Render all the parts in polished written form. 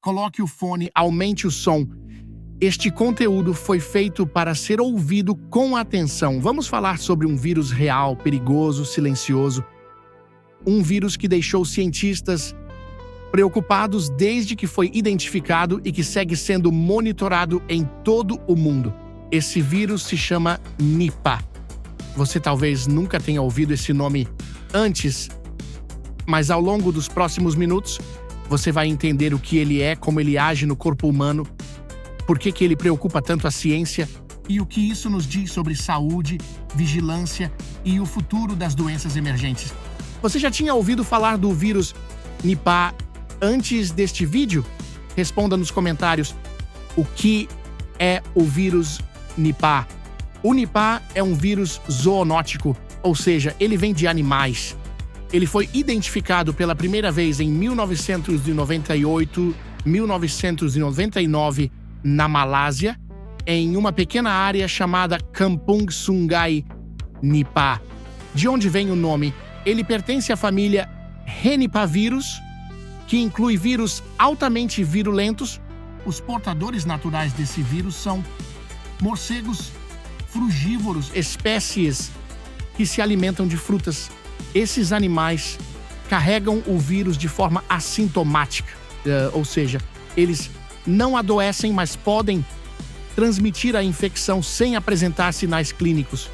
coloque o fone, aumente o som. Este conteúdo foi feito para ser ouvido com atenção. Vamos falar sobre um vírus real, perigoso, silencioso. Um vírus que deixou cientistas preocupados desde que foi identificado e que segue sendo monitorado em todo o mundo. Esse vírus se chama Nipah. Você talvez nunca tenha ouvido esse nome antes, mas ao longo dos próximos minutos, você vai entender o que ele é, como ele age no corpo humano, por que ele preocupa tanto a ciência e o que isso nos diz sobre saúde, vigilância e o futuro das doenças emergentes. Você já tinha ouvido falar do vírus Nipah antes deste vídeo? Responda nos comentários o que é o vírus Nipah. O Nipah é um vírus zoonótico, ou seja, ele vem de animais. Ele foi identificado pela primeira vez em 1998, 1999, na Malásia, em uma pequena área chamada Kampung Sungai Nipah. De onde vem o nome? Ele pertence à família Renipavirus, que inclui vírus altamente virulentos. Os portadores naturais desse vírus são morcegos frugívoros, espécies que se alimentam de frutas. Esses animais carregam o vírus de forma assintomática, ou seja, eles não adoecem, mas podem transmitir a infecção sem apresentar sinais clínicos.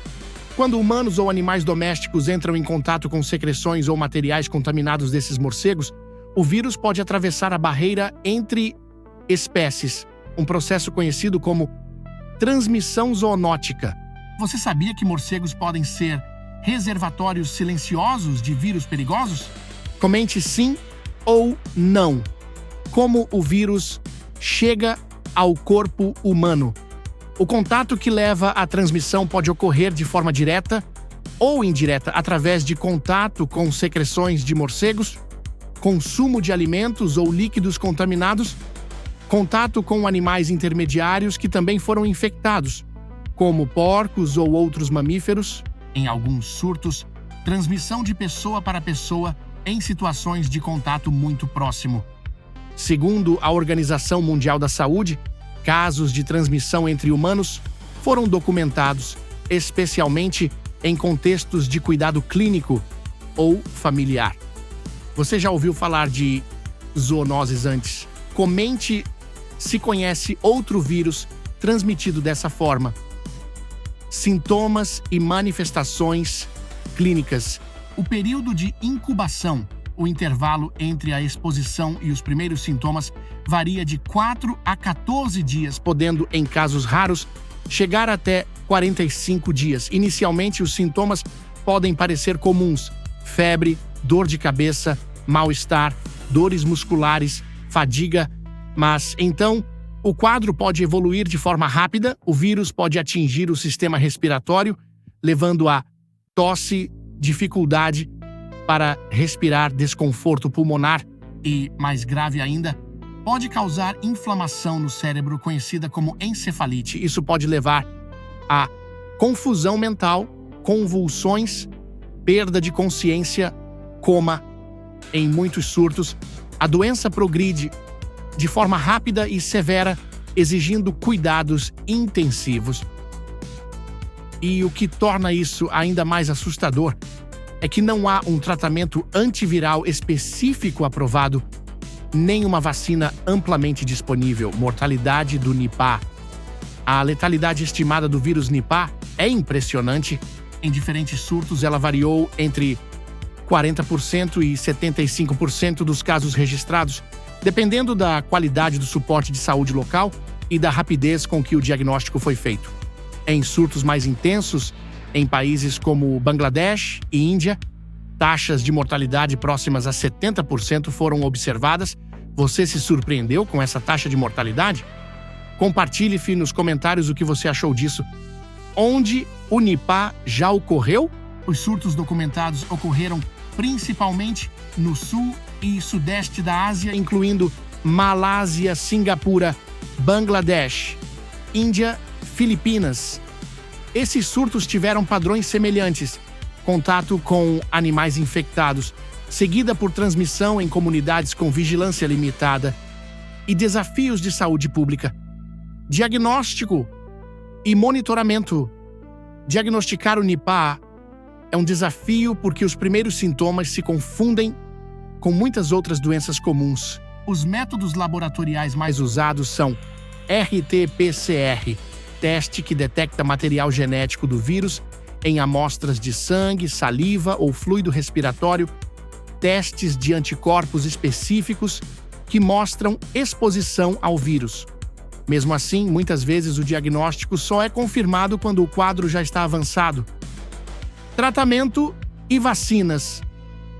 Quando humanos ou animais domésticos entram em contato com secreções ou materiais contaminados desses morcegos, o vírus pode atravessar a barreira entre espécies, um processo conhecido como transmissão zoonótica. Você sabia que morcegos podem ser reservatórios silenciosos de vírus perigosos? Comente sim ou não. Como o vírus chega ao corpo humano? O contato que leva à transmissão pode ocorrer de forma direta ou indireta, através de contato com secreções de morcegos, consumo de alimentos ou líquidos contaminados, contato com animais intermediários que também foram infectados, como porcos ou outros mamíferos. Em alguns surtos, transmissão de pessoa para pessoa em situações de contato muito próximo. Segundo a Organização Mundial da Saúde, casos de transmissão entre humanos foram documentados, especialmente em contextos de cuidado clínico ou familiar. Você já ouviu falar de zoonoses antes? Comente se conhece outro vírus transmitido dessa forma. Sintomas e manifestações clínicas. O período de incubação, o intervalo entre a exposição e os primeiros sintomas, varia de 4 a 14 dias, podendo, em casos raros, chegar até 45 dias. Inicialmente, os sintomas podem parecer comuns: febre, dor de cabeça, mal-estar, dores musculares, fadiga, mas então o quadro pode evoluir de forma rápida, o vírus pode atingir o sistema respiratório, levando a tosse, dificuldade para respirar, desconforto pulmonar e, mais grave ainda, pode causar inflamação no cérebro, conhecida como encefalite. Isso pode levar a confusão mental, convulsões, perda de consciência, coma. Em muitos surtos, a doença progride de forma rápida e severa, exigindo cuidados intensivos. E o que torna isso ainda mais assustador é que não há um tratamento antiviral específico aprovado, nem uma vacina amplamente disponível. Mortalidade do Nipah. A letalidade estimada do vírus Nipah é impressionante. Em diferentes surtos, ela variou entre 40% e 75% dos casos registrados, dependendo da qualidade do suporte de saúde local e da rapidez com que o diagnóstico foi feito. Em surtos mais intensos, em países como Bangladesh e Índia, taxas de mortalidade próximas a 70% foram observadas. Você se surpreendeu com essa taxa de mortalidade? Compartilhe nos comentários o que você achou disso. Onde o Nipah já ocorreu? Os surtos documentados ocorreram principalmente no sul e sudeste da Ásia, incluindo Malásia, Singapura, Bangladesh, Índia, Filipinas. Esses surtos tiveram padrões semelhantes: contato com animais infectados, seguida por transmissão em comunidades com vigilância limitada. e desafios de saúde pública. Diagnóstico e monitoramento. Diagnosticar o Nipah é um desafio porque os primeiros sintomas se confundem com muitas outras doenças comuns. Os métodos laboratoriais mais usados são RT-PCR, teste que detecta material genético do vírus em amostras de sangue, saliva ou fluido respiratório, testes de anticorpos específicos que mostram exposição ao vírus. Mesmo assim, muitas vezes o diagnóstico só é confirmado quando o quadro já está avançado. Tratamento e vacinas.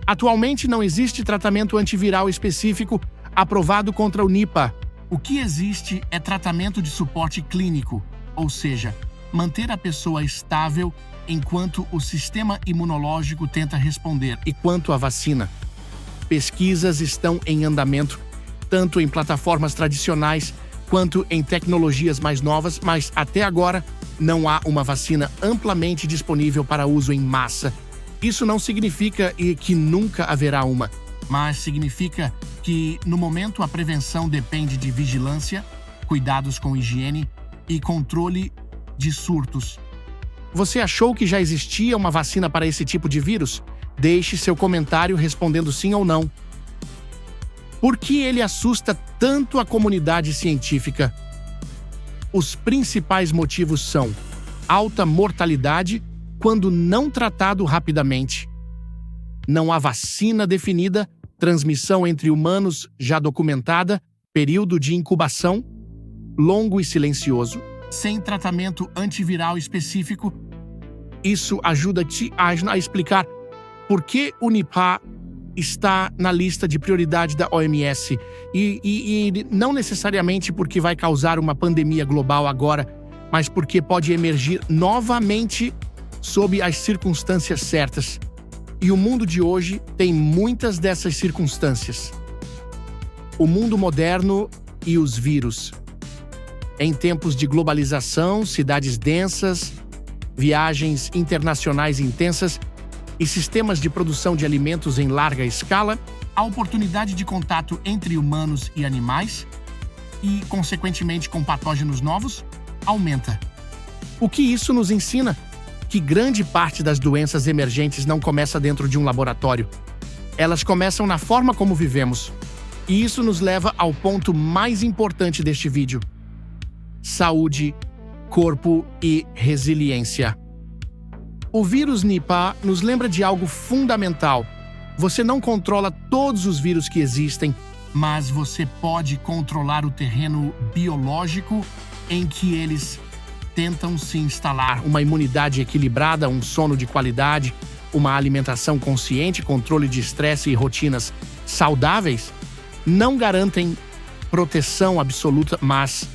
Atualmente não existe tratamento antiviral específico aprovado contra o Nipah. O que existe é tratamento de suporte clínico, ou seja, manter a pessoa estável enquanto o sistema imunológico tenta responder. E quanto à vacina? Pesquisas estão em andamento, tanto em plataformas tradicionais quanto em tecnologias mais novas, mas até agora não há uma vacina amplamente disponível para uso em massa. Isso não significa que nunca haverá uma, mas significa que, no momento, a prevenção depende de vigilância, cuidados com higiene e controle de surtos. Você achou que já existia uma vacina para esse tipo de vírus? Deixe seu comentário respondendo sim ou não. Por que ele assusta tanto a comunidade científica? Os principais motivos são alta mortalidade quando não tratado rapidamente, não há vacina definida, transmissão entre humanos já documentada, período de incubação longo e silencioso, sem tratamento antiviral específico. Isso ajuda-te a explicar por que o Nipah está na lista de prioridade da OMS e não necessariamente porque vai causar uma pandemia global agora, mas porque pode emergir novamente sob as circunstâncias certas. E o mundo de hoje tem muitas dessas circunstâncias. O mundo moderno e os vírus. Em tempos de globalização, cidades densas, viagens internacionais intensas e sistemas de produção de alimentos em larga escala, a oportunidade de contato entre humanos e animais e, consequentemente, com patógenos novos, aumenta. O que isso nos ensina? Que grande parte das doenças emergentes não começa dentro de um laboratório. Elas começam na forma como vivemos. E isso nos leva ao ponto mais importante deste vídeo: saúde, corpo e resiliência. O vírus Nipah nos lembra de algo fundamental. Você não controla todos os vírus que existem, mas você pode controlar o terreno biológico em que eles tentam se instalar. Uma imunidade equilibrada, um sono de qualidade, uma alimentação consciente, controle de estresse e rotinas saudáveis não garantem proteção absoluta, mas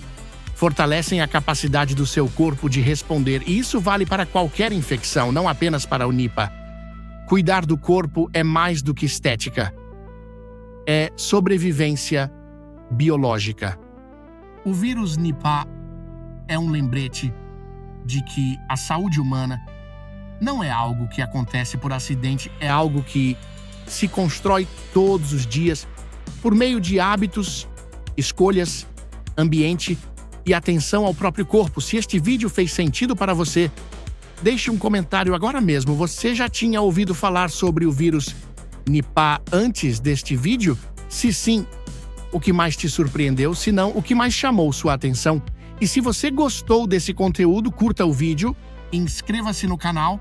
fortalecem a capacidade do seu corpo de responder. E isso vale para qualquer infecção, não apenas para o Nipah. Cuidar do corpo é mais do que estética. É sobrevivência biológica. O vírus Nipah é um lembrete de que a saúde humana não é algo que acontece por acidente, é algo que se constrói todos os dias por meio de hábitos, escolhas, ambiente e atenção ao próprio corpo. Se este vídeo fez sentido para você, deixe um comentário agora mesmo. Você já tinha ouvido falar sobre o vírus Nipah antes deste vídeo? Se sim, o que mais te surpreendeu? Se não, o que mais chamou sua atenção? E se você gostou desse conteúdo, curta o vídeo, inscreva-se no canal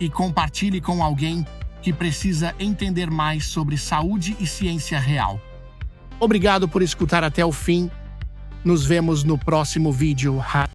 e compartilhe com alguém que precisa entender mais sobre saúde e ciência real. Obrigado por escutar até o fim. Nos vemos no próximo vídeo.